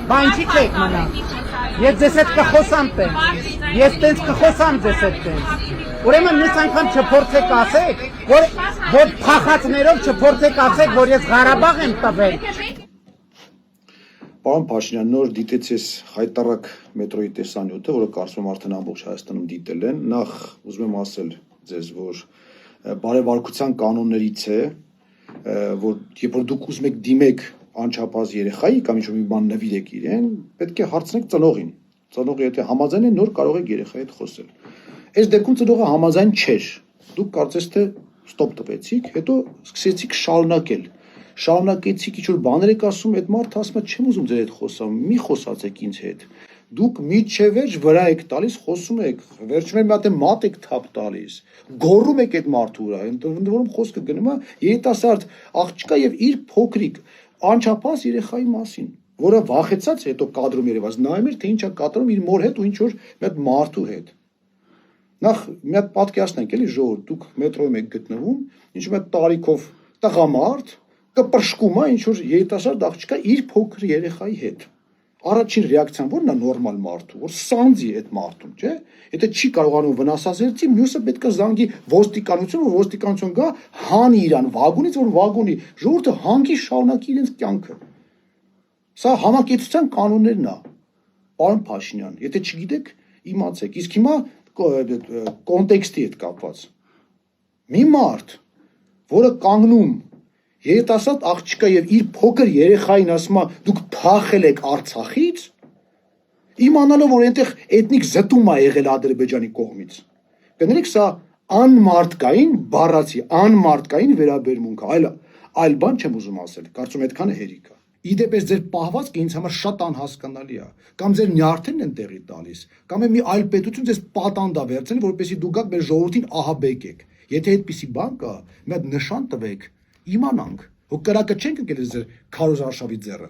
Բանջի կեք մնա։ Ես ձեզ հետ կխոսամ տենց։ Ես տենց կխոսամ ձեզ հետ տենց։ Ուրեմն մյուս անգամ չփորձեք ասեք, որ փախածներով չփորձեք ասեք, որ ես Ղարաբաղ եմ տվել։ Պարոն Փաշինյան, նոր դիտեցես հայտարարակ մետրոյի տեսանյութը, որը կարծում եմ արդեն ամբողջ Հայաստանում դիտել են։ Նախ ուզում եմ ասել ձեզ, որ բարեվարկության կանոններից է, որ երբ որ դուք ուզում եք դիմեք անչափահաս երեխայի կամ ինչ-որ մի բան նվիրեք իրեն, պետք է հարցնեք ծնողին։ Ծնողը եթե համաձայն է, նոր կարող եք երեխայի հետ խոսել։ Այս դեպքում ծնողը համաձայն չէր։ Դուք կարծես թե ստոպ տվեցիք, հետո սկսեցիք շարունակել։ Շարունակեցիք ինչ-որ բաներ եք ասում, այդ մարդը ասում է, չեմ ուզում ձեր հետ խոսամ, մի խոսացեք ինձ հետ։ Դուք միջև վերջ վրա եք տալիս, խոսում եք, վերջում մի հատ մատ եք թափ տալիս, գոռում եք այդ մարդու վրա, ընդ որում խոսքը գնում է երիտասարդ աղջկա եւ իր փոքրիկ անչափահաս երեխայի մասին, որը վախեցած հետո կադրում երևաց, նայում էր թե ինչ է կատարում իր մոր հետ ու ինչ որ մի հատ մարդու հետ։ Նախ մի հատ պատկերացնենք, էլի ժողովուրդ, դուք մետրոյում եք գտնվում, ինչ որ տարիքով տղամարդ կպրշկում է ինչ որ երիտասարդ աղջկա իր փոքր երեխայի հետ։ Առաջին ռեակցիան ո՞րն է նորմալ մարդու, որ սանձի այդ մարդուն, չէ՞։ Եթե չի կարողանում վնասազերծի, մյուսը պետք է զանգի ոստիկանություն, որ ոստիկանություն գա, հանի իրան վագոնից, որ վագոնի ժողովուրդը հանգի շարունակի իրենց կյանքը։ Սա համակեցության կանոններն է։ Պարոն Փաշինյան, եթե չգիտեք, իմացեք։ Իսկ հիմա կոնտեքստի հետ կապված։ Մի մարդ, որը կանգնում երիտասարդ աղջկա եւ իր փոքր երեխային ասում է դուք փախել եք Արցախից, իմանալով որ այնտեղ էթնիկ զտում է եղել Ադրբեջանի կողմից։ Կներեք, սա անմարդկային բառացի, անմարդկային վերաբերմունք է, այլ բան չեմ ուզում ասել, կարծում այդքանը հերիք է։ Իդեպ ես ձեր պահվածքը ինձ համար շատ անհասկանալի է, կամ ձեր նյարդերն են տեղի տալիս, կամ մի այլ պետություն ձեզ պատանդ է վերցնել, որպեսզի դուք գաք մեր ժողովրդին ահաբեկեք։ Եթե այդպիսի բան կա, մի հատ նշան տվեք, իմանանք, որ կրակը չենք ընկել ձեր քարոզ արշավի ձեռը։